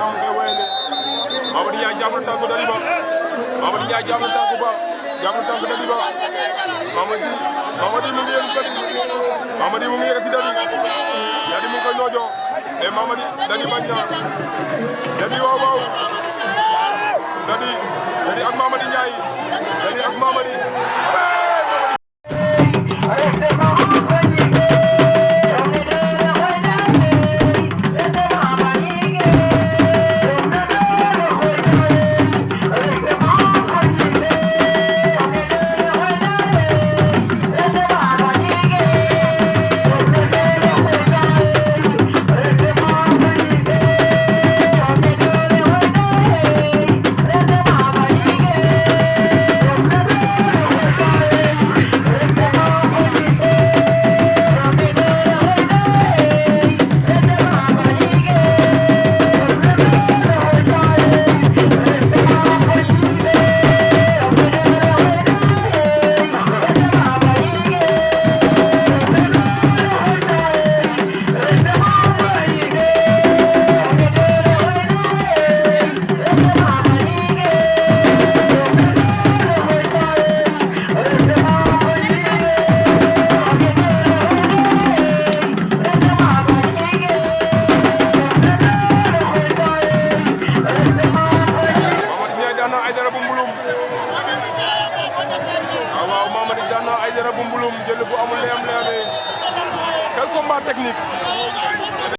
am ngay wayale Mamady Ndiaye jàmm na tànku Dady Ba Mamady Ndiaye jàmm na tànku ba jàmm na tànku Dady Ba Mamady mu ngi yëkkati Mamady mu ngi yëkkati Dady mu ngi koy ñoojo mais Mamady Dady bañ na Dady waaw waaw Dady ak Mamady Ndiaye Dady ak Mamady jël bu amul leem leeme quel combat technique